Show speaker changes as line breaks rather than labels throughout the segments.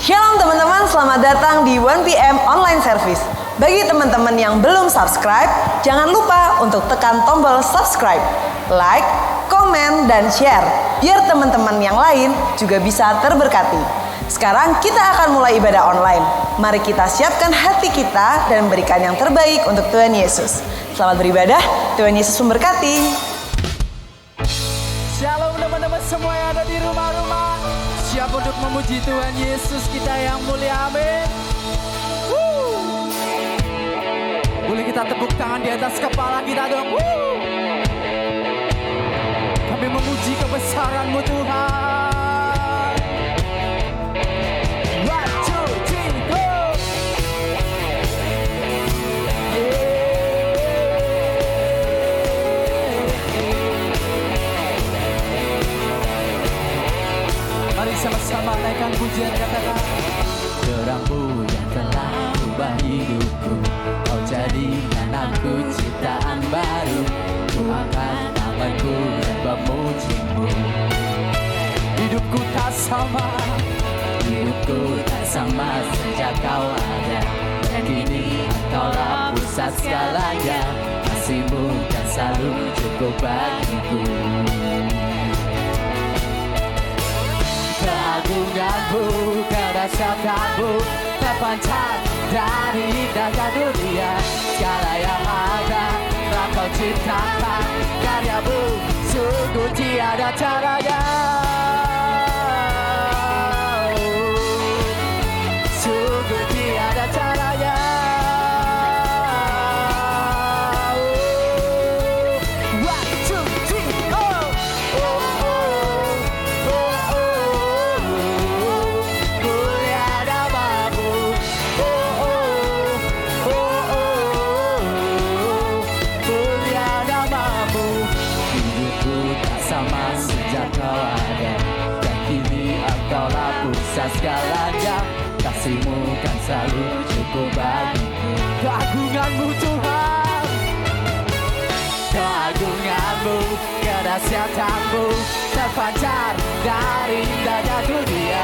Shalom teman-teman, selamat datang di 1PM Online Service. Bagi teman-teman yang belum subscribe, jangan lupa untuk tekan tombol subscribe, like, komen, dan share, biar teman-teman yang lain juga bisa terberkati. Sekarang kita akan mulai ibadah online. Mari kita siapkan hati kita dan berikan yang terbaik untuk Tuhan Yesus. Selamat beribadah, Tuhan Yesus memberkati.
Shalom teman-teman semua yang ada di rumah-rumah. Siap untuk memuji Tuhan Yesus kita yang mulia, amin. Boleh kita tepuk tangan di atas kepala kita dong. Kami memuji kebesaran-Mu Tuhan. 1, 2, 3, go. Mari sama-sama naikkan pujian, katakan. Terang-Mu yang telah ubah hidupku, Kau jadikan aku ciptaan baru. Ku angkat tanganku dan memuji-Mu. Hidupku tak sama, hidupku tak sama sejak Kau ada. Dan kini Engkaulah pusat segalanya. Kasih-Mu kan selalu cukup bagiku. Keagungan-Mu, kedahsyatan-Mu terpancar dari indahnya dunia. Segala yang ada telah Kau ciptakan, karya-Mu sungguh tiada caranya. Sungguh tiada caranya. Segalanya, kasih-Mu kan selalu cukup bagiku. Keagungan-Mu Tuhan, keagungan-Mu, kedahsyatan-Mu terpancar dari indahnya dunia.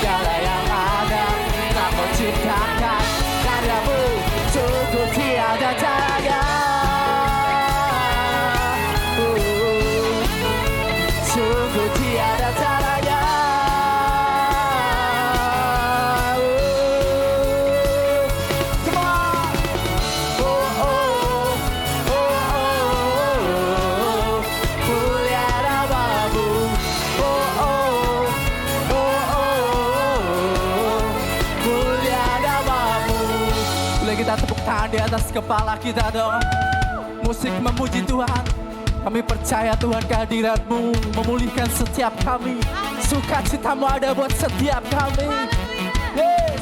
Segala yang ada telah Kau ciptakan, karya-Mu sungguh tiada caranya. Sungguh tiada caranya. Kita tepuk tangan di atas kepala kita dong. Musik memuji Tuhan. Kami percaya Tuhan kehadirat-Mu memulihkan setiap kami. Sukacita-Mu ada buat setiap kami. Yes.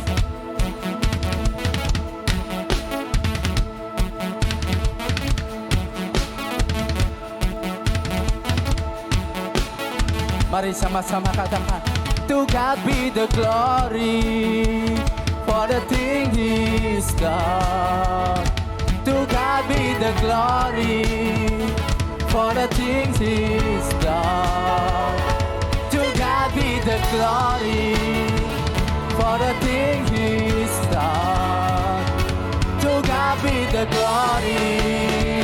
Mari sama-sama katakan, To God be the glory for the thing He's done. To God be the glory for the things He's done. To God be the glory for the things He's done. To God be the glory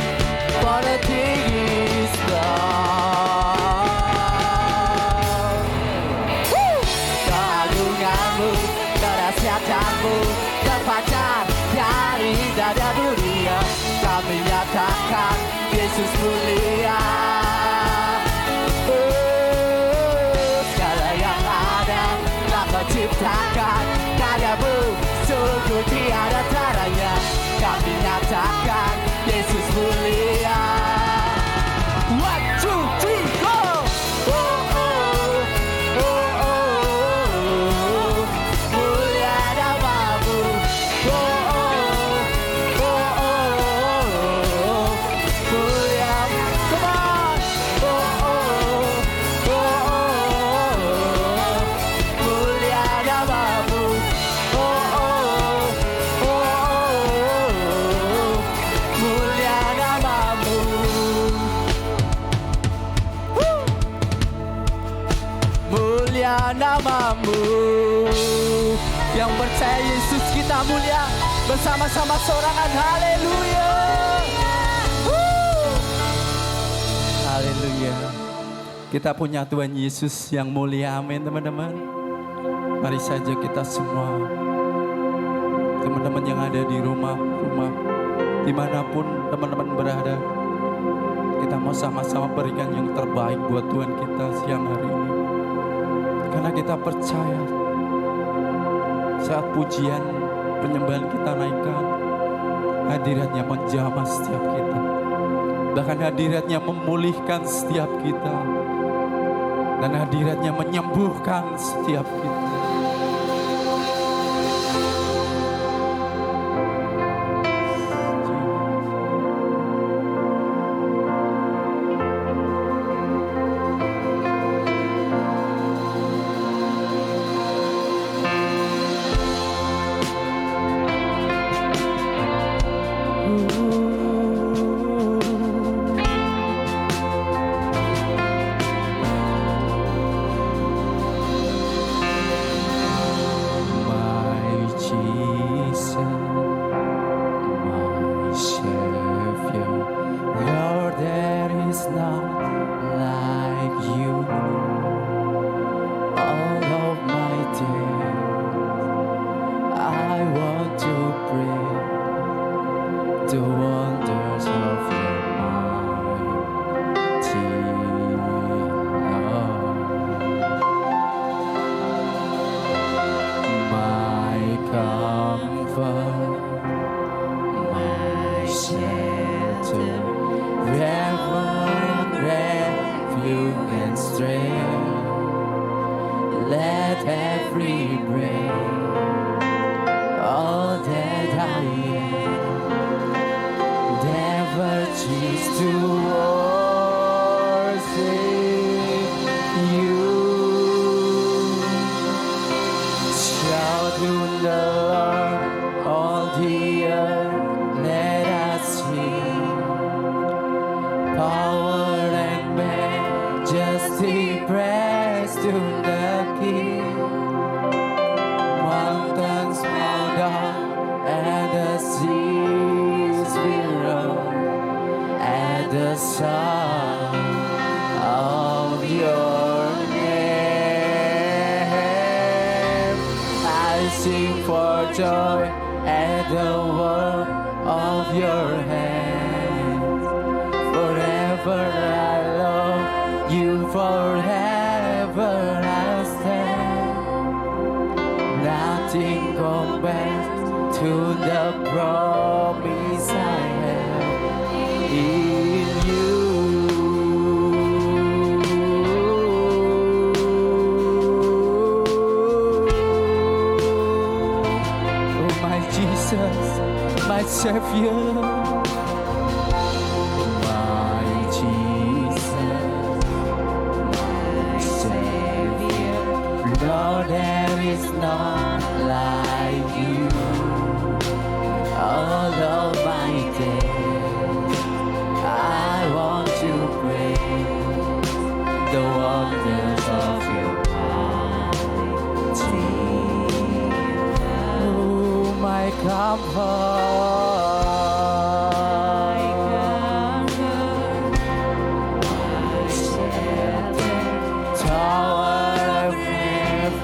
for the things He's done. Keagungan-Mu, kedahsyatan-Mu terpancar dari indahnya dunia. Kami nyatakan Yesus mulia. Segala yang ada telah Kau ciptakan, karya-Mu sungguh tiada caranya. Kami nyatakan Yesus mulia. 1, 2, 3, go! Mulia namamu, Yang percaya Yesus kita mulia. Bersama-sama sorangan haleluya. Haleluya. Kita punya Tuhan Yesus yang mulia, amin teman-teman. Mari saja kita semua, teman-teman yang ada di rumah, dimanapun teman-teman berada, kita mau sama-sama berikan yang terbaik buat Tuhan kita siang hari ini. Karena kita percaya saat pujian penyembahan kita naikkan, hadiratnya menjamah setiap kita. Bahkan hadiratnya memulihkan setiap kita. Dan hadiratnya menyembuhkan setiap kita.
Let every breath, all that I am, never cease to worship you. Shout to the Lord, all the earth, let us sing. Power and majesty, praise to the King. Mountains bow down and the seas will roar at the sound of your name. I sing for joy at the work of your hands. Forever I love you, forever I'll stand. Nothing compares to the promise I have in you.
Oh my Jesus, my Savior.
Lord, there is none like you. All of my days, I want to praise the wonders of your mighty love.
Oh my comfort.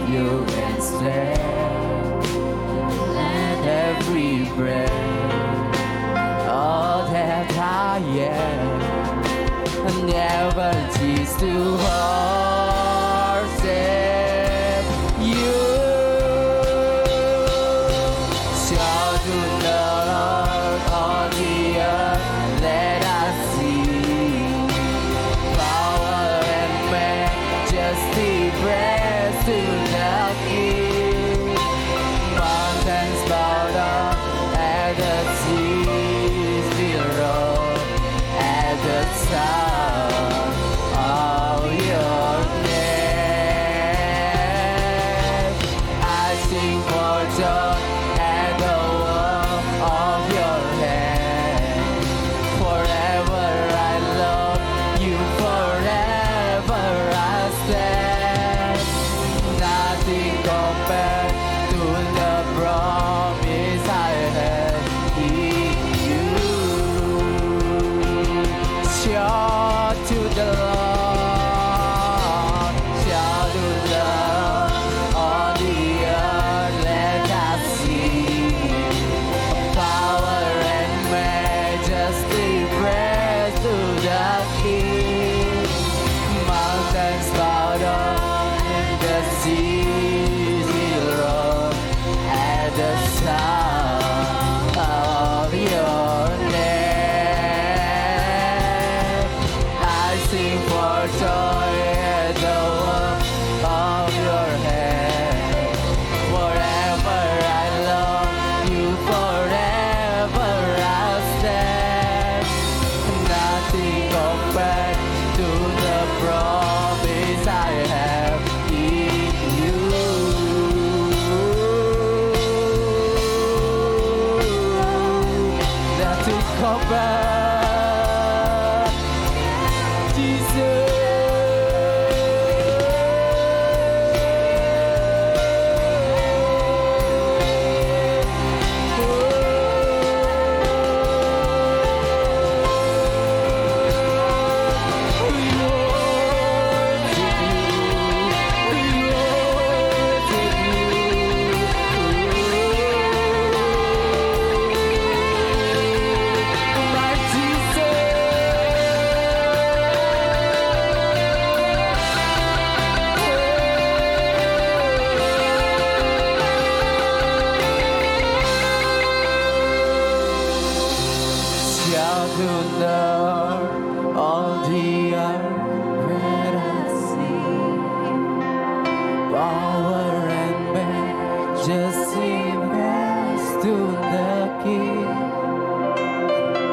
You can stand, and every breath, all that I am, never cease to worship you. Shout to the Lord, all the earth, let us sing. Power and majesty, praise to the King. Mountains bow down and the seas will roar at the sound of your name. I sing for joy at the work of your hand. Forever I love you, forever I stand. Nothing compares power and majesty rests to the King.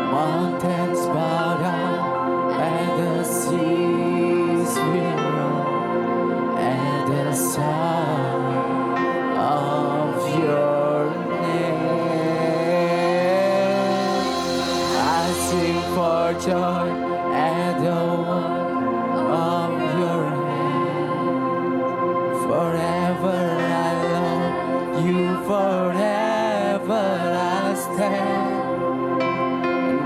Mountains bow down and the seas will roar at the sound of your name. I sing for joy at the work of your hand. Forever I love you, forever I stand.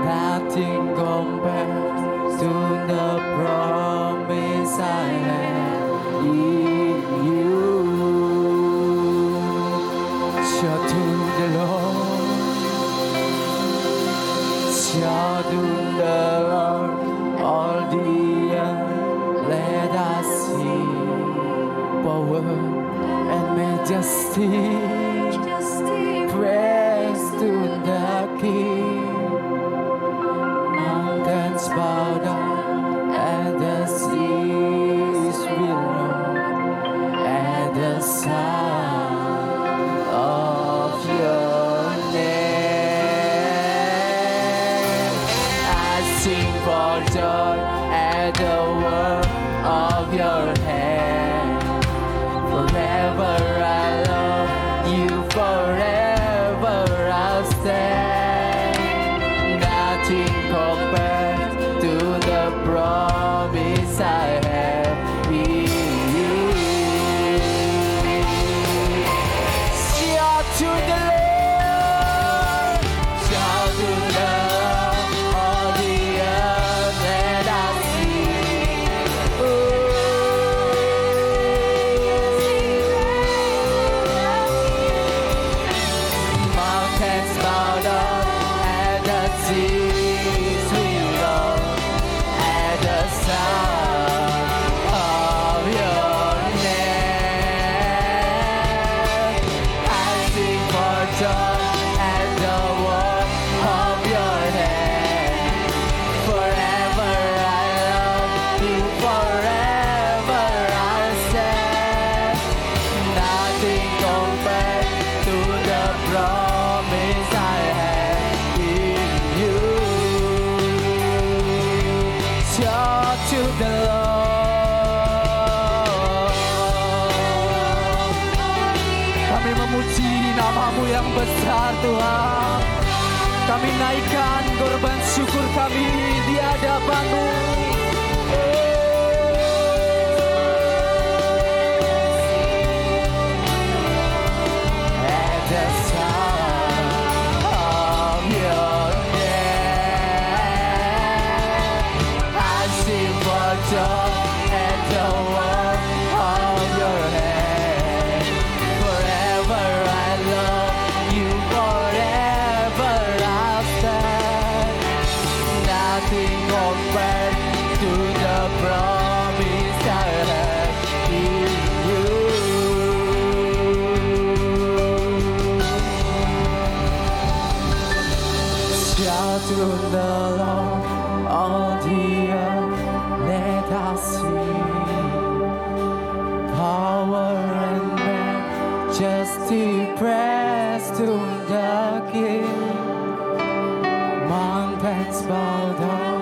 Nothing compares to the promise I have in you. Shout to the Lord, shout to the Lord, all the earth, let us see power and majesty. Praise to the King. Mountains bow down and the seas will roar at the sound of your name. I sing for joy at the work of your hand. Forever I love you, forever I'll stand. Nothing compares to the promise I have in you. Shout to the Lord, shout to the Lord, all the earth let us sing. Mountains bow down and the seas will roar at the sound of your name. I sing for joy at the work of your hand. Forever I love you, forever I'll stand. Nothing compares to the promise I have in you. Shout to the Lord. Kami memuji nama-Mu yang besar Tuhan. Kami naikkan korban syukur kami di hadapan-Mu. At the sound of your name, I sing for joy at the work of your hand. Forever I love you, forever I'll stand. Nothing compares to the promise I have in you. Shout to the Lord, all the earth, let us sing. Power and majesty, praise to the King. Mountains bow down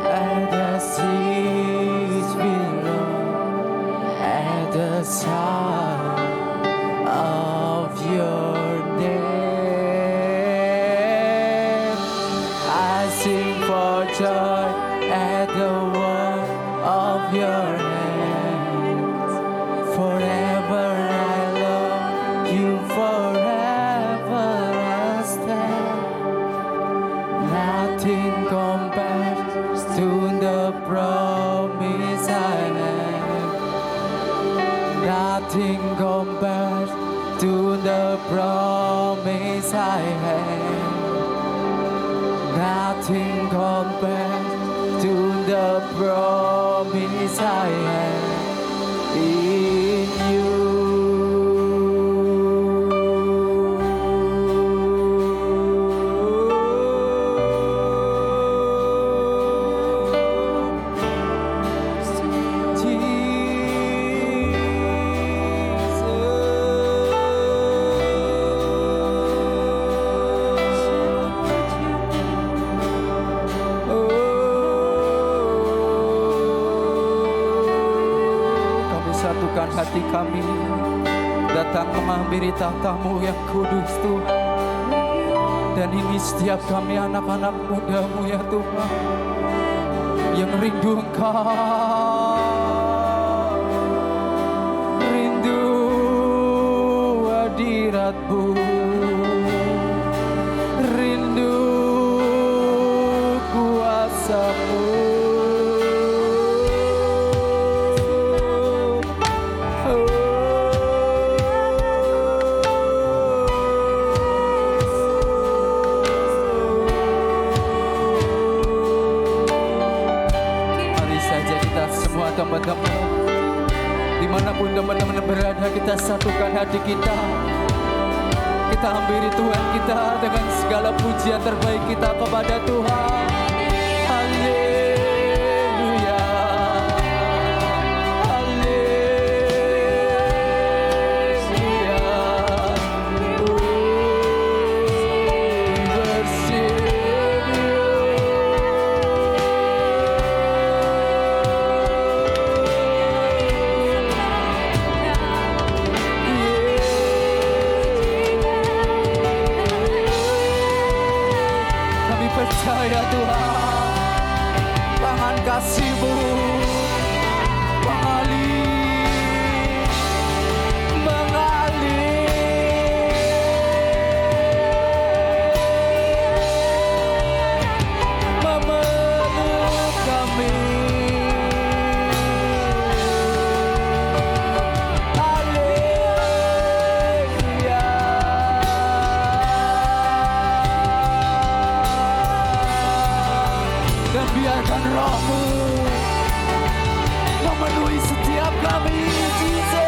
and the seas will roar at the sound of your name. I sing for joy at the work of your hands. Forever I love you, forever I'll stand. Nothing compares to the promise I have. Nothing compares to the promise I have. Nothing compares to the promise I have in you.
hati kami datang menghampiri tahta-Mu yang kudus Tuhan. Dan ini setiap kami anak-anak muda-Mu ya Tuhan, yang rindu Engkau, rindu hadirat-Mu, rindu kuasa-Mu. Teman-teman, dimanapun teman-teman berada, kita satukan hati kita. Kita hampiri Tuhan kita dengan segala pujian terbaik kita kepada Tuhan. Haleluya, haleluya. Percaya Tuhan, tangan kasih-Mu mengalir, memeluk kami. Dan biarkan Roh-Mu memenuhi setiap kami, Jesus.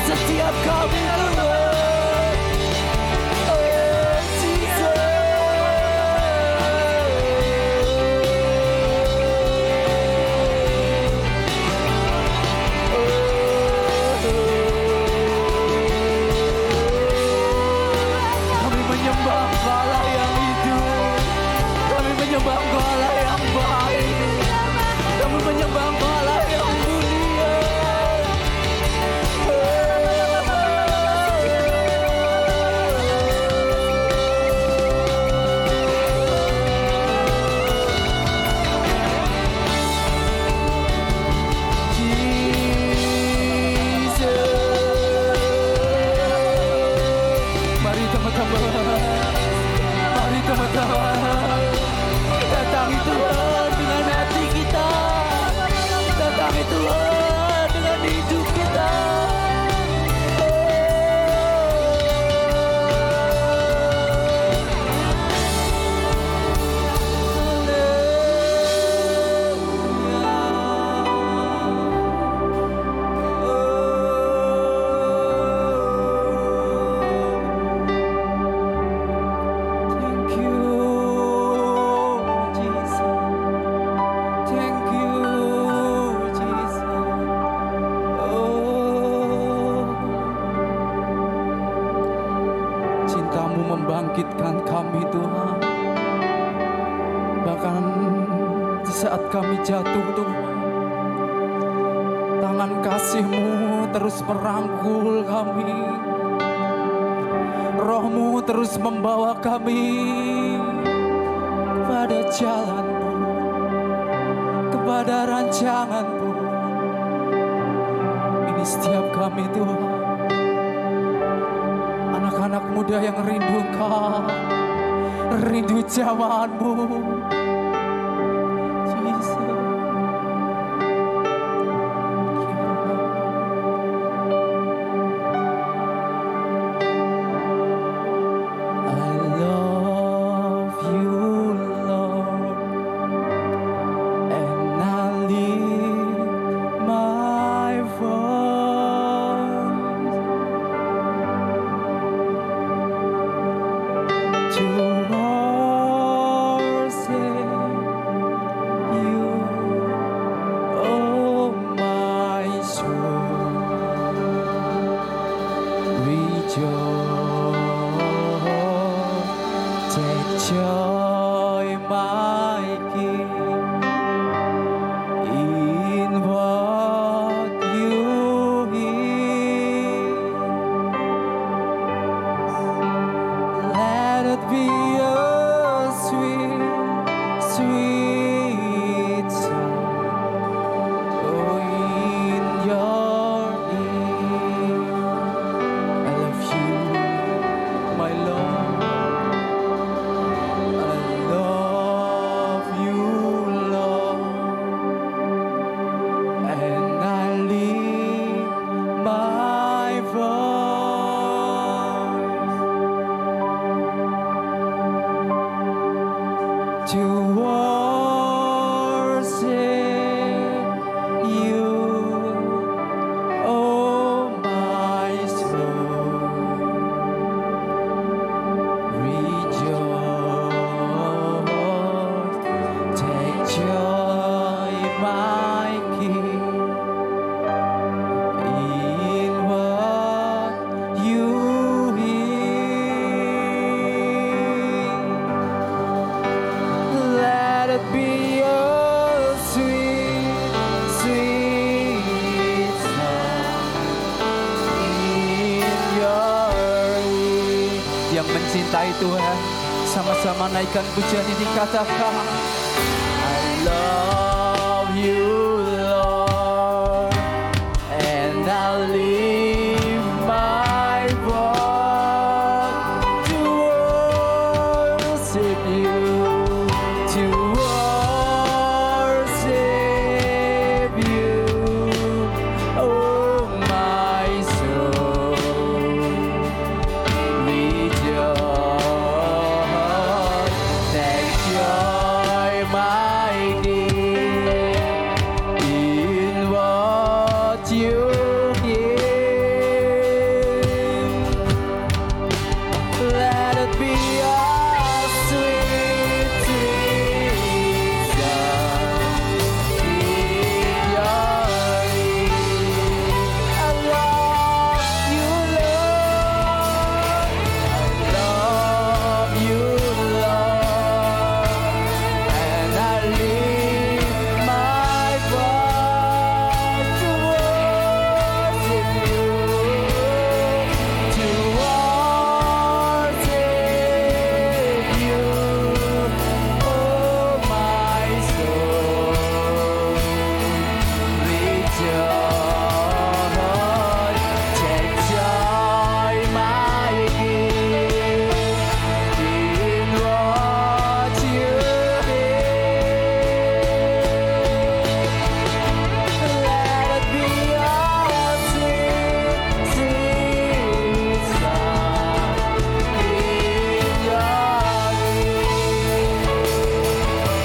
Setiap kami Tuhan, oh Jesus. Kami menyembah Allah yang hidup, kami menyembah Allah yang baik, kami menyembah Allah yang mulia. Mari teman-teman, datangi Tuhan dengan hati kita, datangi Tuhan dengan hidup kita. Membangkitkan kami Tuhan, bahkan di saat kami jatuh Tuhan, tangan kasih-Mu terus merangkul kami, Roh-Mu terus membawa kami kepada jalan-Mu, kepada rancangan-Mu. Ini setiap kami Tuhan, anak-anak muda yang rindu Engkau, rindu jamahan-Mu, Jesus. Take joy, my King, in what you hear. Let it be a sweet, sweet sound in your ear. I love you, my Lord. I love you, Lord, and I lift my voice to worship you, oh my soul. Rejoice, take joy, my King, in what you hear. Let it be a sweet, sweet sound in your ear. Yang mencintai Tuhan, sama-sama naikkan pujian ini, katakan I love you, Lord, and I lift my voice to worship you, to worship you, oh my soul. Rejoice, take joy, my King, in what you hear. Let it be a sweet, sweet sound in your ear. I love you, Lord. I love you, Lord, and I lift my voice to worship you, to worship you, oh my soul. Rejoice, take joy, my King, in what you hear. Let it be a sweet, sweet sound in your ear.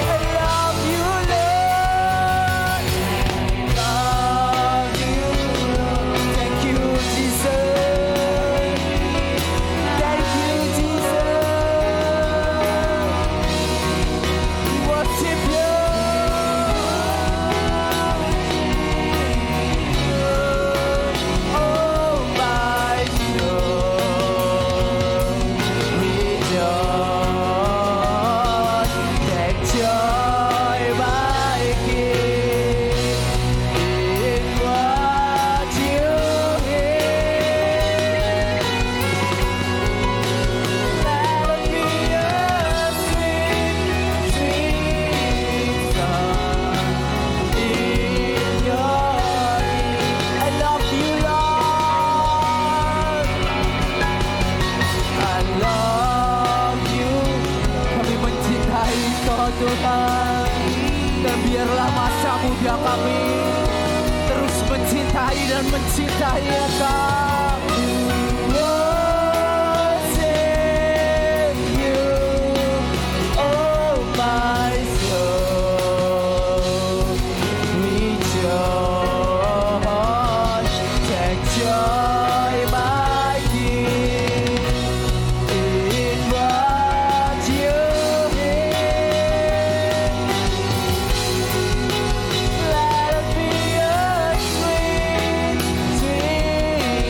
I love you, Lord. Love you, Lord. Thank you, Jesus. Thank you, Jesus. We worship you. Oh my soul, rejoice, take joy, my King, in what you hear. Let it be a sweet, sweet sound in your ear. I love you, Lord. I love you. Kami mencintai Kau, Tuhan, dan biarlah masa muda kami terus mencintai dan mencintai Engkau. Worship you, oh my soul. Rejoice, take joy, my King, in what you hear. Let it be a sweet, sweet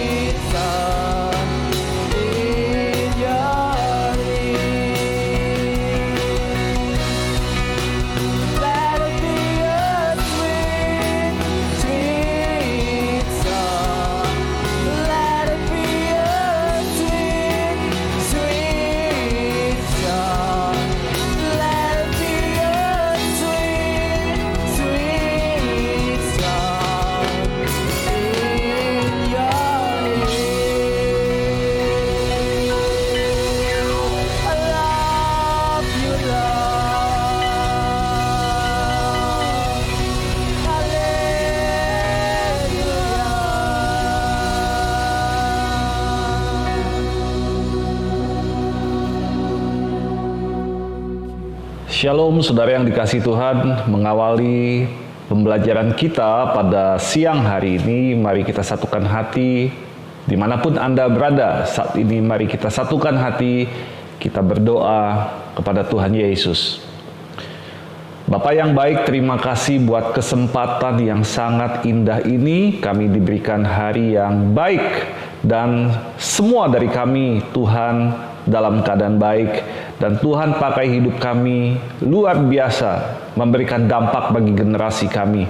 Shalom saudara yang dikasihi Tuhan, mengawali pembelajaran kita pada siang hari ini, mari kita satukan hati dimanapun Anda berada saat ini. Mari kita satukan hati, kita berdoa kepada Tuhan Yesus. Bapa yang baik, terima kasih buat kesempatan yang sangat indah ini. Kami diberikan hari yang baik dan semua dari kami Tuhan dalam keadaan baik. Dan Tuhan pakai hidup kami luar biasa, memberikan dampak bagi generasi kami.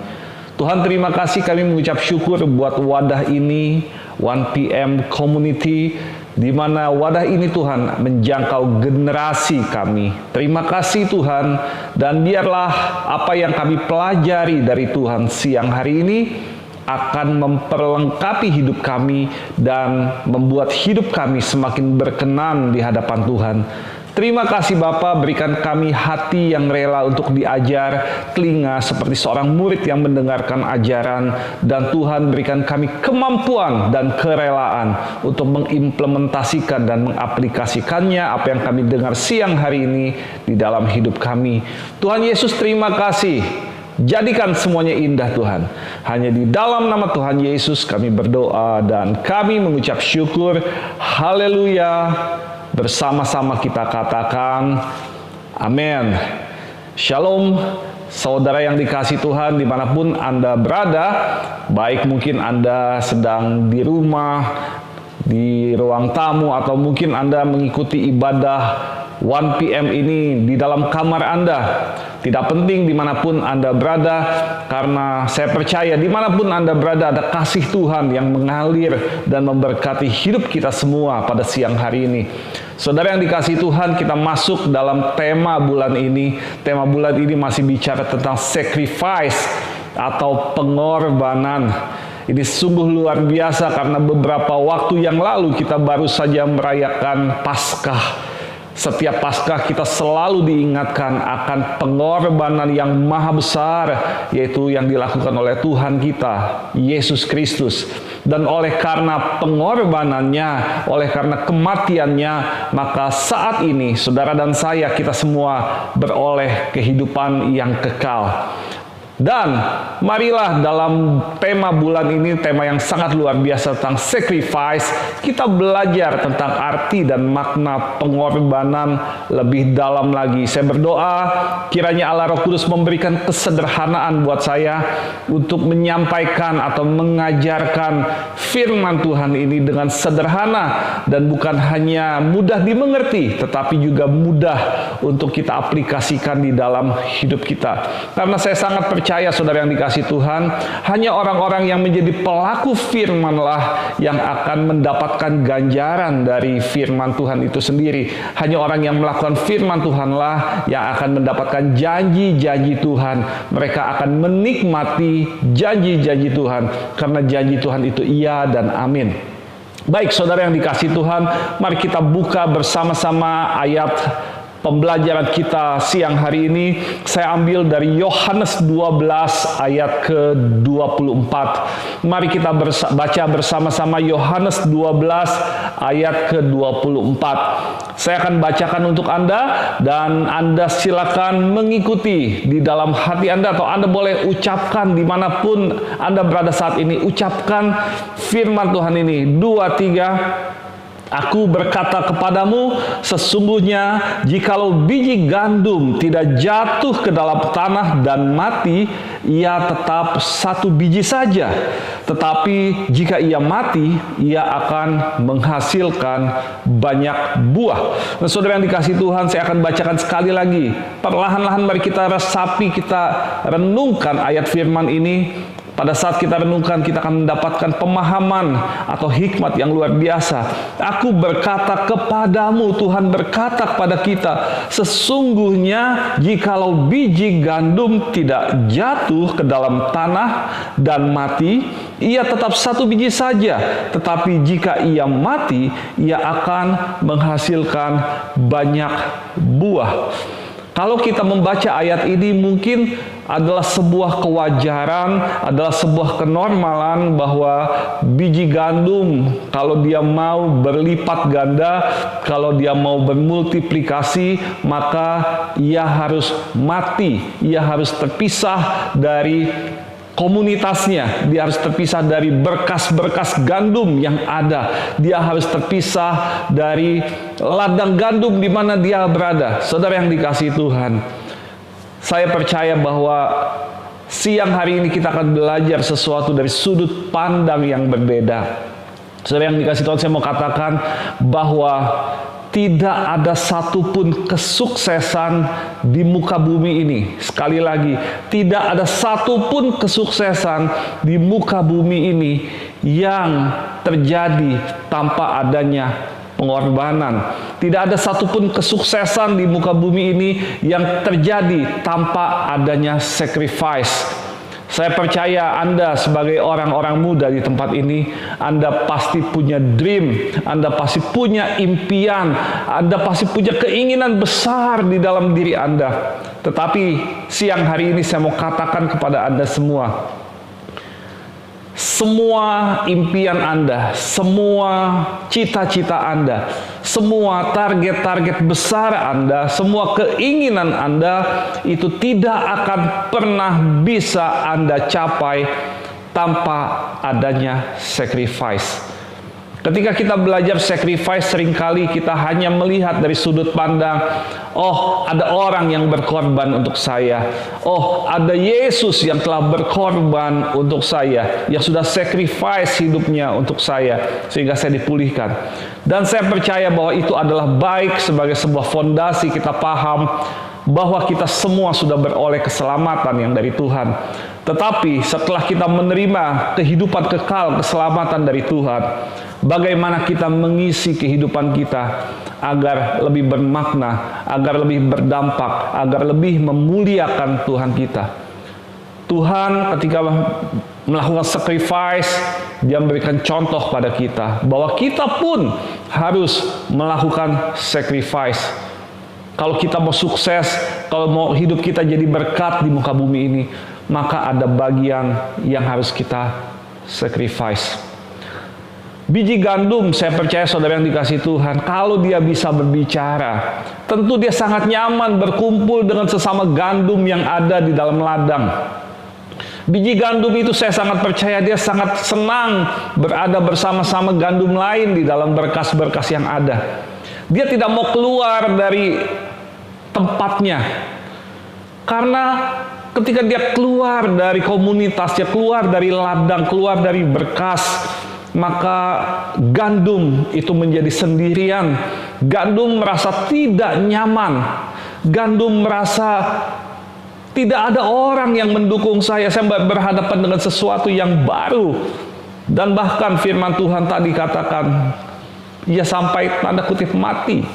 Tuhan terima kasih, kami mengucap syukur buat wadah ini, 1PM Community, di mana wadah ini Tuhan menjangkau generasi kami. Terima kasih Tuhan, dan biarlah apa yang kami pelajari dari Tuhan siang hari ini akan memperlengkapi hidup kami dan membuat hidup kami semakin berkenan di hadapan Tuhan. Terima kasih Bapa, berikan kami hati yang rela untuk diajar, telinga seperti seorang murid yang mendengarkan ajaran, dan Tuhan berikan kami kemampuan dan kerelaan untuk mengimplementasikan dan mengaplikasikannya apa yang kami dengar siang hari ini di dalam hidup kami. Tuhan Yesus, terima kasih. Jadikan semuanya indah Tuhan. Hanya di dalam nama Tuhan Yesus kami berdoa dan kami mengucap syukur. Haleluya. Bersama-sama kita katakan amin. Shalom saudara yang dikasihi Tuhan dimanapun Anda berada. Baik mungkin Anda sedang di rumah, di ruang tamu, atau mungkin Anda mengikuti ibadah 1PM ini di dalam kamar Anda. Tidak penting dimanapun Anda berada, karena saya percaya dimanapun Anda berada ada kasih Tuhan yang mengalir dan memberkati hidup kita semua pada siang hari ini. Saudara yang dikasihi Tuhan, kita masuk dalam tema bulan ini. Tema bulan ini masih bicara tentang sacrifice atau pengorbanan. Ini sungguh luar biasa karena beberapa waktu yang lalu kita baru saja merayakan Paskah. Setiap Paskah kita selalu diingatkan akan pengorbanan yang maha besar, yaitu yang dilakukan oleh Tuhan kita, Yesus Kristus. Dan oleh karena pengorbanannya, oleh karena kematiannya, maka saat ini saudara dan saya, kita semua beroleh kehidupan yang kekal. Dan marilah dalam tema bulan ini, tema yang sangat luar biasa tentang sacrifice, kita belajar tentang arti dan makna pengorbanan lebih dalam lagi. Saya berdoa kiranya Allah Roh Kudus memberikan kesederhanaan buat saya untuk menyampaikan atau mengajarkan firman Tuhan ini dengan sederhana dan bukan hanya mudah dimengerti, tetapi juga mudah untuk kita aplikasikan di dalam hidup kita. Karena saya sangat percaya saudara yang dikasihi Tuhan, hanya orang-orang yang menjadi pelaku firman-lah yang akan mendapatkan ganjaran dari firman Tuhan itu sendiri. Hanya orang yang melakukan firman Tuhan-lah yang akan mendapatkan janji-janji Tuhan. Mereka akan menikmati janji-janji Tuhan, karena janji Tuhan itu iya dan amin. Baik saudara yang dikasihi Tuhan, mari kita buka bersama-sama ayat pembelajaran kita siang hari ini. Saya ambil dari Yohanes 12 ayat ke-24. Mari kita baca bersama-sama Yohanes 12 ayat ke-24. Saya akan bacakan untuk Anda dan Anda silakan mengikuti di dalam hati Anda, atau Anda boleh ucapkan dimanapun Anda berada saat ini. Ucapkan firman Tuhan ini. 2, 3. Aku berkata kepadamu, sesungguhnya jikalau biji gandum tidak jatuh ke dalam tanah dan mati, ia tetap satu biji saja. Tetapi jika ia mati, ia akan menghasilkan banyak buah. Nah, saudara yang dikasihi Tuhan, saya akan bacakan sekali lagi. Perlahan-lahan mari kita resapi, kita renungkan ayat firman ini. Pada saat kita renungkan, kita akan mendapatkan pemahaman atau hikmat yang luar biasa. Aku berkata kepadamu, Tuhan berkata kepada kita, sesungguhnya jikalau biji gandum tidak jatuh ke dalam tanah dan mati, ia tetap satu biji saja. Tetapi jika ia mati, ia akan menghasilkan banyak buah. Kalau kita membaca ayat ini mungkin adalah sebuah kewajaran, adalah sebuah kenormalan bahwa biji gandum kalau dia mau berlipat ganda, kalau dia mau bermultiplikasi, maka ia harus mati, ia harus terpisah dari komunitasnya, dia harus terpisah dari berkas-berkas gandum yang ada, dia harus terpisah dari ladang gandum di mana dia berada. Saudara yang dikasihi Tuhan, saya percaya bahwa siang hari ini kita akan belajar sesuatu dari sudut pandang yang berbeda. Saudara yang dikasihi Tuhan, saya mau katakan bahwa tidak ada satupun kesuksesan di muka bumi ini. Sekali lagi, tidak ada satupun kesuksesan di muka bumi ini yang terjadi tanpa adanya pengorbanan. Tidak ada satupun kesuksesan di muka bumi ini yang terjadi tanpa adanya sacrifice. Saya percaya Anda sebagai orang-orang muda di tempat ini, Anda pasti punya dream, Anda pasti punya impian, Anda pasti punya keinginan besar di dalam diri Anda. Tetapi siang hari ini saya mau katakan kepada Anda semua impian Anda, semua cita-cita Anda, semua target-target besar Anda, semua keinginan Anda itu tidak akan pernah bisa Anda capai tanpa adanya sacrifice. Ketika kita belajar sacrifice, seringkali kita hanya melihat dari sudut pandang, oh ada orang yang berkorban untuk saya, oh ada Yesus yang telah berkorban untuk saya, yang sudah sacrifice hidupnya untuk saya, sehingga saya dipulihkan. Dan saya percaya bahwa itu adalah baik sebagai sebuah fondasi kita paham bahwa kita semua sudah beroleh keselamatan yang dari Tuhan. Tetapi setelah kita menerima kehidupan kekal, keselamatan dari Tuhan, bagaimana kita mengisi kehidupan kita agar lebih bermakna, agar lebih berdampak, agar lebih memuliakan Tuhan kita. Tuhan ketika melakukan sacrifice, Dia memberikan contoh pada kita bahwa kita pun harus melakukan sacrifice. Kalau kita mau sukses, kalau mau hidup kita jadi berkat di muka bumi ini, maka ada bagian yang harus kita sacrifice. Biji gandum, saya percaya saudara yang dikasihi Tuhan, kalau dia bisa berbicara, tentu dia sangat nyaman berkumpul dengan sesama gandum yang ada di dalam ladang. Biji gandum itu saya sangat percaya dia sangat senang berada bersama-sama gandum lain di dalam berkas-berkas yang ada. Dia tidak mau keluar dari tempatnya. Karena ketika dia keluar dari komunitasnya, keluar dari ladang, keluar dari berkas, maka gandum itu menjadi sendirian. Gandum merasa tidak nyaman. Gandum merasa tidak ada orang yang mendukung saya. Saya berhadapan dengan sesuatu yang baru. Dan bahkan firman Tuhan tadi katakan, ia sampai tanda kutip mati.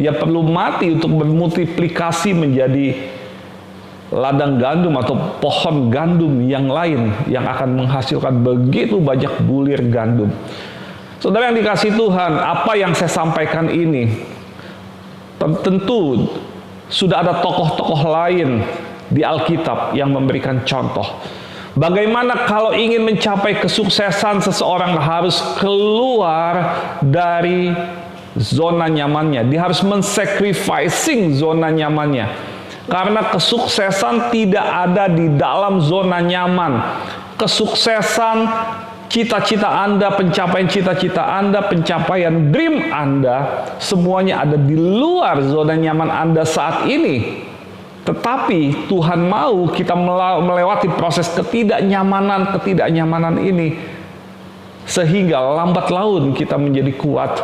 Ia perlu mati untuk bermultiplikasi menjadi ladang gandum atau pohon gandum yang lain yang akan menghasilkan begitu banyak bulir gandum. Saudara yang dikasihi Tuhan, apa yang saya sampaikan ini tentu sudah ada tokoh-tokoh lain di Alkitab yang memberikan contoh. Bagaimana kalau ingin mencapai kesuksesan, seseorang harus keluar dari zona nyamannya. Dia harus men-sacrificing zona nyamannya. Karena kesuksesan tidak ada di dalam zona nyaman. Kesuksesan, cita-cita Anda, pencapaian cita-cita Anda, pencapaian dream Anda, semuanya ada di luar zona nyaman Anda saat ini. Tetapi Tuhan mau kita melewati proses ketidaknyamanan ini, sehingga lambat laun kita menjadi kuat,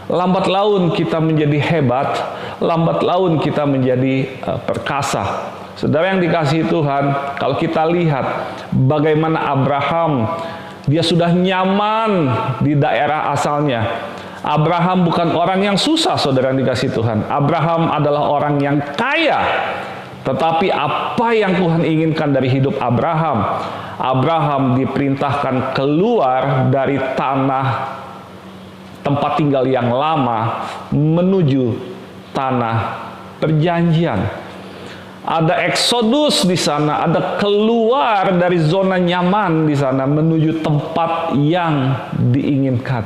lambat laun kita menjadi hebat, lambat laun kita menjadi perkasa. Saudara yang dikasihi Tuhan, kalau kita lihat bagaimana Abraham, dia sudah nyaman di daerah asalnya. Abraham bukan orang yang susah, saudara yang dikasihi Tuhan. Abraham adalah orang yang kaya. Tetapi apa yang Tuhan inginkan dari hidup Abraham? Abraham diperintahkan keluar dari tanah tempat tinggal yang lama menuju tanah perjanjian. Ada eksodus di sana, ada keluar dari zona nyaman di sana menuju tempat yang diinginkan.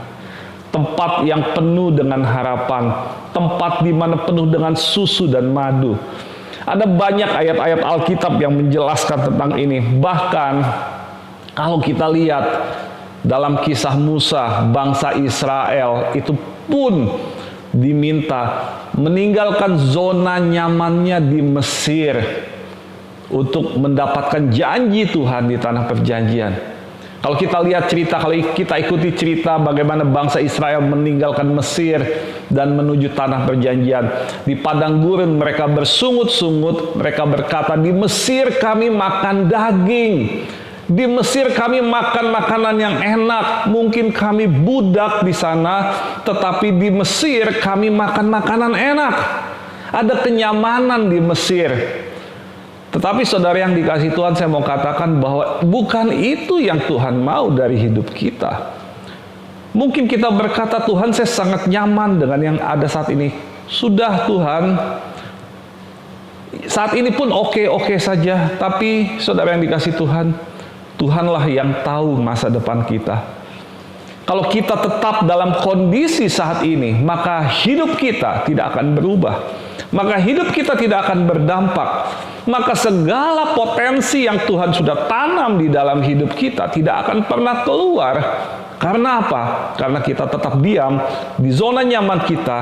Tempat yang penuh dengan harapan, tempat di mana penuh dengan susu dan madu. Ada banyak ayat-ayat Alkitab yang menjelaskan tentang ini. Bahkan kalau kita lihat dalam kisah Musa, bangsa Israel itu pun diminta meninggalkan zona nyamannya di Mesir untuk mendapatkan janji Tuhan di tanah perjanjian. Kalau kita lihat cerita, kalau kita ikuti cerita bagaimana bangsa Israel meninggalkan Mesir dan menuju tanah perjanjian, di padang gurun mereka bersungut-sungut, mereka berkata, di Mesir kami makan daging, di Mesir kami makan makanan yang enak. Mungkin kami budak di sana, tetapi di Mesir kami makan makanan enak. Ada kenyamanan di Mesir. Tetapi saudara yang dikasihi Tuhan, saya mau katakan bahwa bukan itu yang Tuhan mau dari hidup kita. Mungkin kita berkata, Tuhan, saya sangat nyaman dengan yang ada saat ini. Sudah Tuhan, saat ini pun oke-oke saja. Tapi saudara yang dikasihi Tuhan, Tuhanlah yang tahu masa depan kita. Kalau kita tetap dalam kondisi saat ini, maka hidup kita tidak akan berubah. Maka hidup kita tidak akan berdampak. Maka segala potensi yang Tuhan sudah tanam di dalam hidup kita tidak akan pernah keluar. Karena apa? Karena kita tetap diam di zona nyaman kita,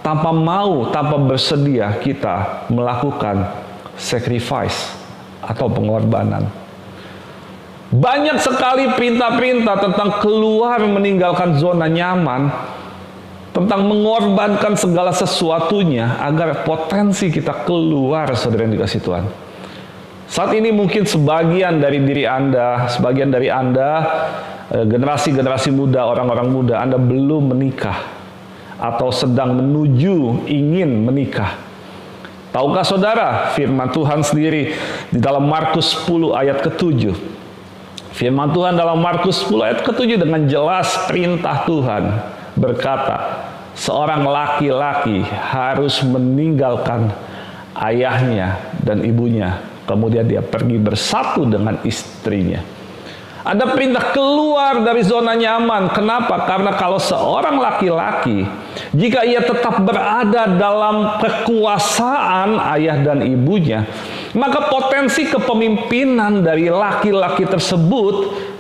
tanpa mau, tanpa bersedia kita melakukan sacrifice atau pengorbanan. Banyak sekali perintah-perintah tentang keluar meninggalkan zona nyaman, tentang mengorbankan segala sesuatunya agar potensi kita keluar, saudara yang dikasihi Tuhan. Saat ini mungkin sebagian dari diri Anda, sebagian dari Anda, generasi-generasi muda, orang-orang muda, Anda belum menikah atau sedang menuju ingin menikah. Tahukah saudara, firman Tuhan sendiri di dalam Markus 10 ayat ke-7. Firman Tuhan dalam Markus 10 ayat ke-7 dengan jelas perintah Tuhan berkata, seorang laki-laki harus meninggalkan ayahnya dan ibunya, kemudian dia pergi bersatu dengan istrinya. Ada perintah keluar dari zona nyaman. Kenapa? Karena kalau seorang laki-laki, jika ia tetap berada dalam kekuasaan ayah dan ibunya, maka potensi kepemimpinan dari laki-laki tersebut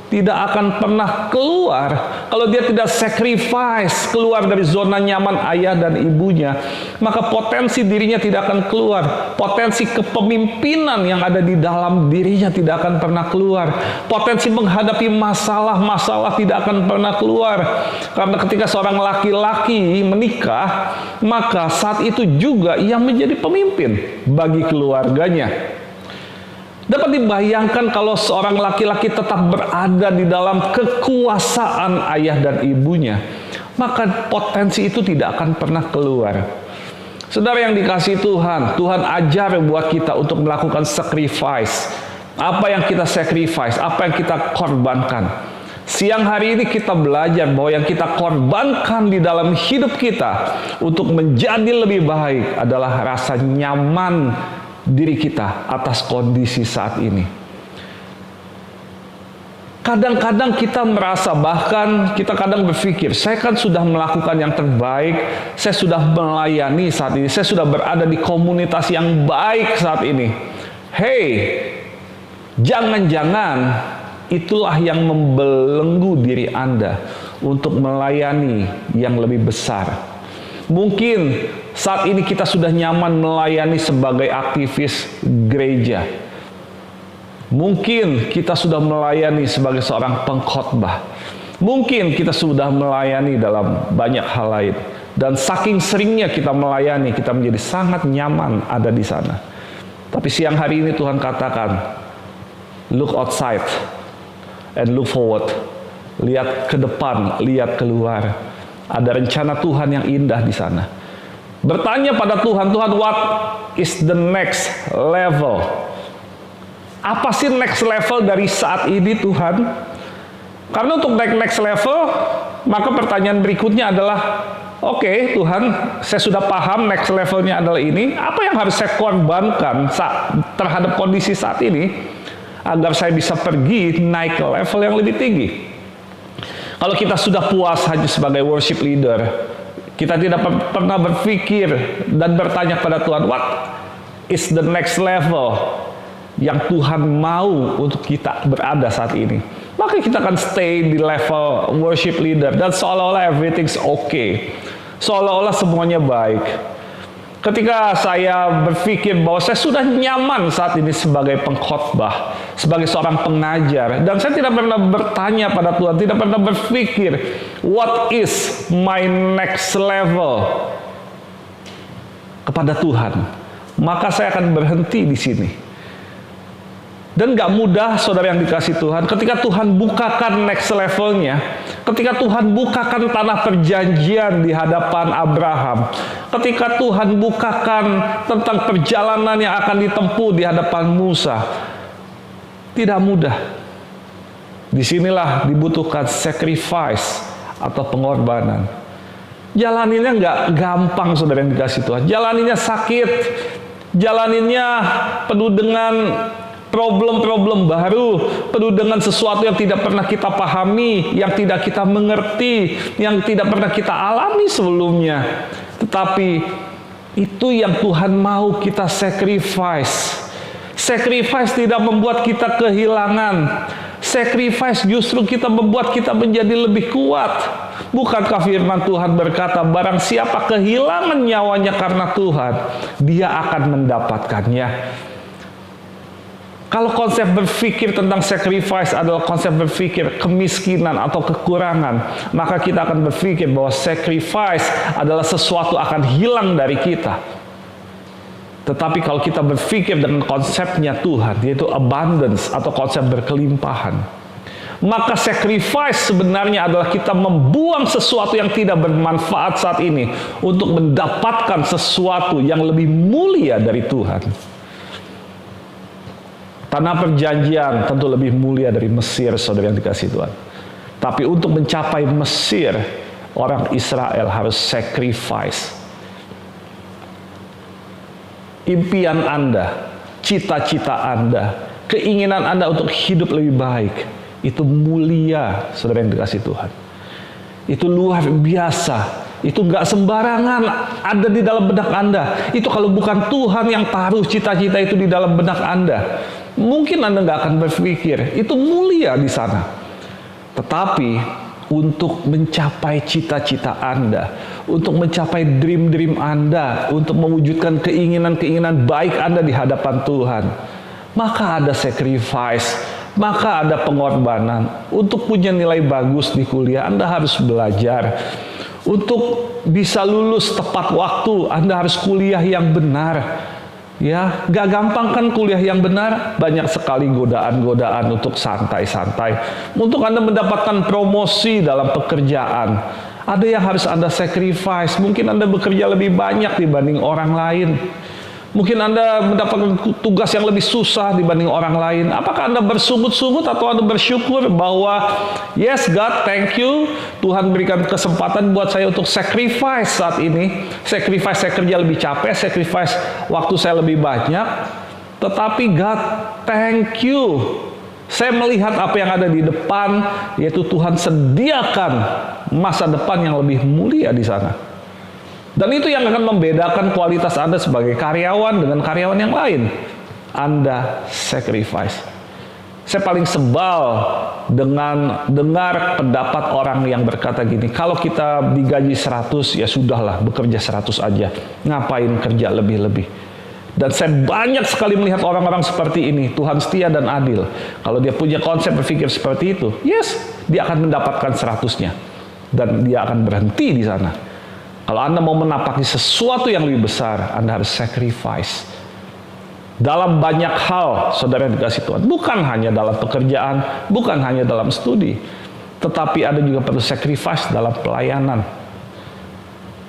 tidak akan pernah keluar kalau dia tidak sacrifice keluar dari zona nyaman ayah dan ibunya. Maka potensi dirinya tidak akan keluar. Potensi kepemimpinan yang ada di dalam dirinya tidak akan pernah keluar. Potensi menghadapi masalah-masalah tidak akan pernah keluar. Karena ketika seorang laki-laki menikah, maka saat itu juga ia menjadi pemimpin bagi keluarganya. Dapat dibayangkan kalau seorang laki-laki tetap berada di dalam kekuasaan ayah dan ibunya, maka potensi itu tidak akan pernah keluar. Saudara yang dikasihi Tuhan, Tuhan ajar buat kita untuk melakukan sacrifice. Apa yang kita sacrifice, apa yang kita korbankan. Siang hari ini kita belajar bahwa yang kita korbankan di dalam hidup kita untuk menjadi lebih baik adalah rasa nyaman diri kita atas kondisi saat ini. Kadang-kadang kita merasa, bahkan kita kadang berpikir, saya kan sudah melakukan yang terbaik, saya sudah melayani saat ini, saya sudah berada di komunitas yang baik saat ini. Hey, jangan-jangan itulah yang membelenggu diri Anda untuk melayani yang lebih besar. Mungkin saat ini kita sudah nyaman melayani sebagai aktivis gereja. Mungkin kita sudah melayani sebagai seorang pengkhotbah. Mungkin kita sudah melayani dalam banyak hal lain. Dan saking seringnya kita melayani, kita menjadi sangat nyaman ada di sana. Tapi siang hari ini Tuhan katakan, look outside and look forward. Lihat ke depan, lihat keluar. Ada rencana Tuhan yang indah di sana. Bertanya pada Tuhan, Tuhan, what is the next level? Apa sih next level dari saat ini, Tuhan? Karena untuk next level, maka pertanyaan berikutnya adalah, Oke, Tuhan, saya sudah paham next levelnya adalah ini. Apa yang harus saya korbankan terhadap kondisi saat ini agar saya bisa pergi naik ke level yang lebih tinggi? Kalau kita sudah puas hanya sebagai worship leader, kita tidak pernah berpikir dan bertanya pada Tuhan, what is the next level yang Tuhan mau untuk kita berada saat ini? Maka kita akan stay di level worship leader dan seolah-olah everything's okay. Seolah-olah semuanya baik. Ketika saya berpikir bahwa saya sudah nyaman saat ini sebagai pengkhotbah, sebagai seorang pengajar, dan saya tidak pernah bertanya pada Tuhan, tidak pernah berpikir, what is my next level kepada Tuhan, maka saya akan berhenti di sini. Dan gak mudah, saudara yang dikasih Tuhan, ketika Tuhan bukakan next levelnya, ketika Tuhan bukakan tanah perjanjian di hadapan Abraham, ketika Tuhan bukakan tentang perjalanan yang akan ditempuh di hadapan Musa, tidak mudah. Disinilah dibutuhkan sacrifice atau pengorbanan. Jalaninnya nggak gampang, saudara yang dikasih Tuhan. Jalaninnya sakit, jalaninnya penuh dengan problem-problem baru, penuh dengan sesuatu yang tidak pernah kita pahami, yang tidak kita mengerti, yang tidak pernah kita alami sebelumnya. Tetapi itu yang Tuhan mau kita sacrifice. Sacrifice tidak membuat kita kehilangan. Sacrifice justru kita membuat kita menjadi lebih kuat. Bukankah firman Tuhan berkata, barang siapa kehilangan nyawanya karena Tuhan, dia akan mendapatkannya. Kalau konsep berpikir tentang sacrifice adalah konsep berpikir kemiskinan atau kekurangan, maka kita akan berpikir bahwa sacrifice adalah sesuatu akan hilang dari kita. Tetapi kalau kita berpikir dengan konsepnya Tuhan, yaitu abundance atau konsep berkelimpahan, maka sacrifice sebenarnya adalah kita membuang sesuatu yang tidak bermanfaat saat ini untuk mendapatkan sesuatu yang lebih mulia dari Tuhan. Tanah perjanjian tentu lebih mulia dari Mesir, saudara yang dikasih Tuhan. Tapi untuk mencapai Mesir, orang Israel harus sacrifice. Impian Anda, cita-cita Anda, keinginan Anda untuk hidup lebih baik, itu mulia, saudara yang dikasih Tuhan. Itu luar biasa. Itu nggak sembarangan ada di dalam benak Anda. Itu kalau bukan Tuhan yang taruh cita-cita itu di dalam benak Anda, mungkin Anda nggak akan berpikir itu mulia di sana. Tetapi untuk mencapai cita-cita Anda, untuk mencapai dream-dream Anda, untuk mewujudkan keinginan-keinginan baik Anda di hadapan Tuhan, maka ada sacrifice, maka ada pengorbanan. Untuk punya nilai bagus di kuliah, Anda harus belajar. Untuk bisa lulus tepat waktu, Anda harus kuliah yang benar. Ya, gak gampang kan kuliah yang benar. Banyak sekali godaan-godaan untuk santai-santai. Untuk Anda mendapatkan promosi dalam pekerjaan, ada yang harus Anda sacrifice. Mungkin Anda bekerja lebih banyak dibanding orang lain. Mungkin Anda mendapatkan tugas yang lebih susah dibanding orang lain. Apakah Anda bersungut-sungut atau Anda bersyukur bahwa yes God, thank you, Tuhan berikan kesempatan buat saya untuk sacrifice saat ini. Sacrifice saya kerja lebih capek, sacrifice waktu saya lebih banyak. Tetapi God, thank you. Saya melihat apa yang ada di depan, yaitu Tuhan sediakan masa depan yang lebih mulia di sana. Dan itu yang akan membedakan kualitas Anda sebagai karyawan dengan karyawan yang lain. Anda sacrifice. Saya paling sebal dengan dengar pendapat orang yang berkata gini, kalau kita digaji 100, ya sudahlah, bekerja 100 aja. Ngapain kerja lebih-lebih? Dan saya banyak sekali melihat orang-orang seperti ini. Tuhan setia dan adil. Kalau dia punya konsep berpikir seperti itu, yes, dia akan mendapatkan 100-nya. Dan dia akan berhenti di sana. Kalau Anda mau menapaki sesuatu yang lebih besar, Anda harus sacrifice. Dalam banyak hal, saudara yang dikasih Tuhan. Bukan hanya dalam pekerjaan, bukan hanya dalam studi. Tetapi Anda juga perlu sacrifice dalam pelayanan.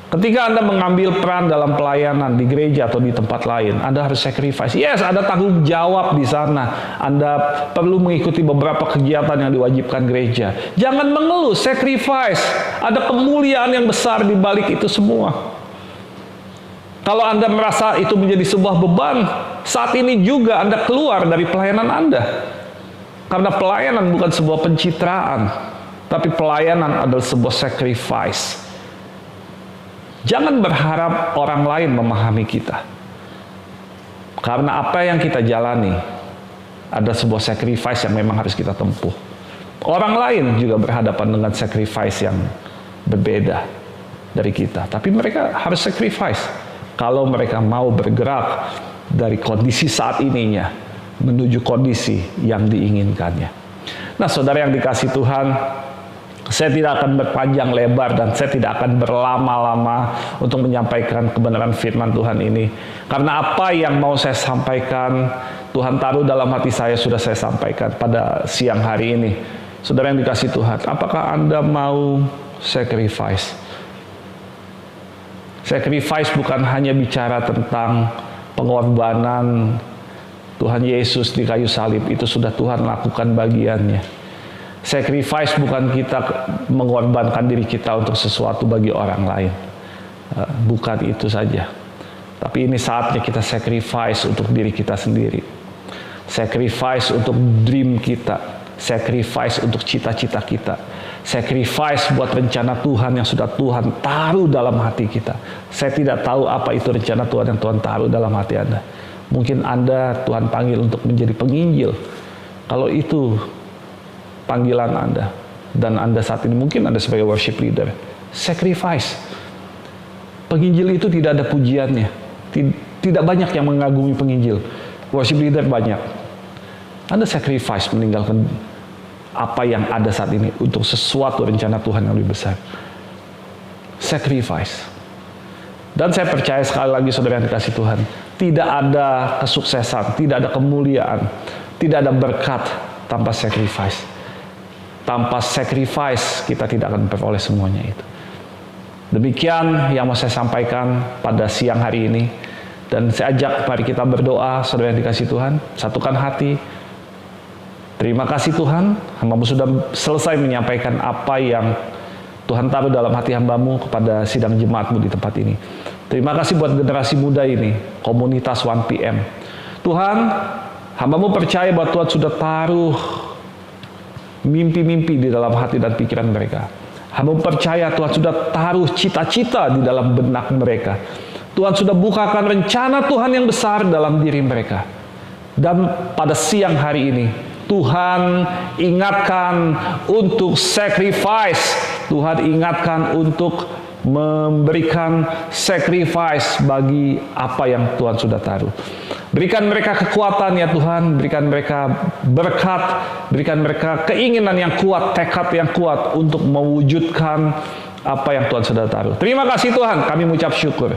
Ketika Anda mengambil peran dalam pelayanan di gereja atau di tempat lain, Anda harus sacrifice. Yes, ada tanggung jawab di sana. Anda perlu mengikuti beberapa kegiatan yang diwajibkan gereja. Jangan mengeluh, sacrifice. Ada kemuliaan yang besar di balik itu semua. Kalau Anda merasa itu menjadi sebuah beban, saat ini juga Anda keluar dari pelayanan Anda. Karena pelayanan bukan sebuah pencitraan, tapi pelayanan adalah sebuah sacrifice. Jangan berharap orang lain memahami kita. Karena apa yang kita jalani ada sebuah sacrifice yang memang harus kita tempuh. Orang lain juga berhadapan dengan sacrifice yang berbeda dari kita. Tapi mereka harus sacrifice kalau mereka mau bergerak dari kondisi saat ininya menuju kondisi yang diinginkannya. Nah, saudara yang dikasihi Tuhan, saya tidak akan berpanjang lebar dan saya tidak akan berlama-lama untuk menyampaikan kebenaran firman Tuhan ini. Karena apa yang mau saya sampaikan, Tuhan taruh dalam hati saya, sudah saya sampaikan pada siang hari ini. Saudara yang dikasihi Tuhan, apakah Anda mau sacrifice? Sacrifice bukan hanya bicara tentang pengorbanan Tuhan Yesus di kayu salib, itu sudah Tuhan lakukan bagiannya. Sacrifice bukan kita mengorbankan diri kita untuk sesuatu bagi orang lain. Bukan itu saja. Tapi ini saatnya kita sacrifice untuk diri kita sendiri. Sacrifice untuk dream kita. Sacrifice untuk cita-cita kita. Sacrifice buat rencana Tuhan yang sudah Tuhan taruh dalam hati kita. Saya tidak tahu apa itu rencana Tuhan yang Tuhan taruh dalam hati Anda. Mungkin Anda Tuhan panggil untuk menjadi penginjil. Kalau itu panggilan Anda, dan Anda saat ini mungkin Anda sebagai worship leader, sacrifice. Penginjil itu tidak ada pujiannya, tidak banyak yang mengagumi penginjil. Worship leader banyak. Anda sacrifice meninggalkan apa yang ada saat ini untuk sesuatu rencana Tuhan yang lebih besar. Sacrifice. Dan saya percaya sekali lagi, saudara yang dikasihi Tuhan, tidak ada kesuksesan, tidak ada kemuliaan, tidak ada berkat tanpa sacrifice. Tanpa sacrifice, kita tidak akan memperoleh semuanya itu. Demikian yang mau saya sampaikan pada siang hari ini. Dan saya ajak, mari kita berdoa, saudara yang dikasihi Tuhan. Satukan hati. Terima kasih Tuhan, hamba-Mu sudah selesai menyampaikan apa yang Tuhan taruh dalam hati hamba-Mu kepada sidang jemaat-Mu di tempat ini. Terima kasih buat generasi muda ini, komunitas 1PM. Tuhan, hamba-Mu percaya bahwa Tuhan sudah taruh mimpi-mimpi di dalam hati dan pikiran mereka. Hamba percaya Tuhan sudah taruh cita-cita di dalam benak mereka. Tuhan sudah bukakan rencana Tuhan yang besar dalam diri mereka. Dan pada siang hari ini, Tuhan ingatkan untuk sacrifice. Tuhan ingatkan untuk memberikan sacrifice bagi apa yang Tuhan sudah taruh. Berikan mereka kekuatan ya Tuhan, berikan mereka berkat, berikan mereka keinginan yang kuat, tekad yang kuat untuk mewujudkan apa yang Tuhan sudah taruh. Terima kasih Tuhan, kami mengucap syukur.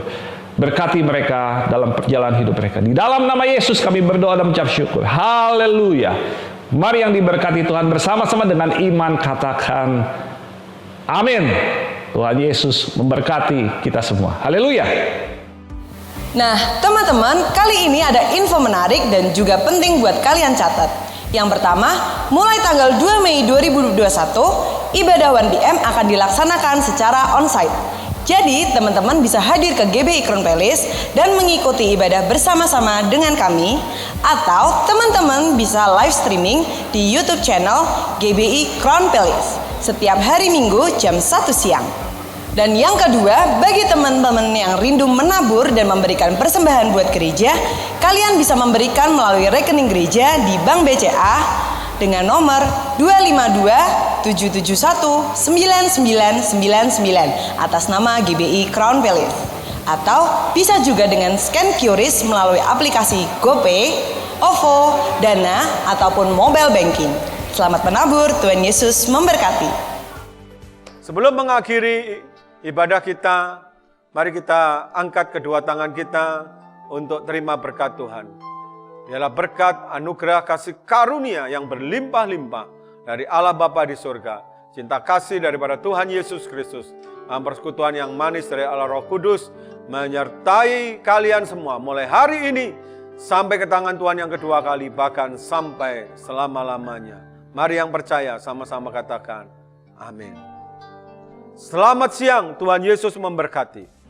Berkati mereka dalam perjalanan hidup mereka. Di dalam nama Yesus kami berdoa dan mengucap syukur. Haleluya. Mari yang diberkati Tuhan bersama-sama dengan iman katakan amin. Tuhan Yesus memberkati kita semua. Haleluya.
Nah, teman-teman, kali ini ada info menarik dan juga penting buat kalian catat. Yang pertama, mulai tanggal 2 Mei 2021, ibadah 1PM akan dilaksanakan secara onsite. Jadi, teman-teman bisa hadir ke GBI Crown Palace dan mengikuti ibadah bersama-sama dengan kami, atau teman-teman bisa live streaming di YouTube channel GBI Crown Palace setiap hari Minggu jam 1 siang. Dan yang kedua, bagi teman-teman yang rindu menabur dan memberikan persembahan buat gereja, kalian bisa memberikan melalui rekening gereja di Bank BCA dengan nomor 252-771-9999 atas nama GBI Crown Palace. Atau bisa juga dengan scan QRIS melalui aplikasi GoPay, OVO, Dana, ataupun mobile banking. Selamat menabur, Tuhan Yesus memberkati.
Sebelum mengakhiri ibadah kita, mari kita angkat kedua tangan kita untuk terima berkat Tuhan. Ialah berkat anugerah kasih karunia yang berlimpah-limpah dari Allah Bapa di surga, cinta kasih daripada Tuhan Yesus Kristus, persekutuan yang manis dari Allah Roh Kudus menyertai kalian semua mulai hari ini sampai kedatangan Tuhan yang kedua kali, bahkan sampai selama-lamanya. Mari yang percaya sama-sama katakan amin. Selamat siang, Tuhan Yesus memberkati.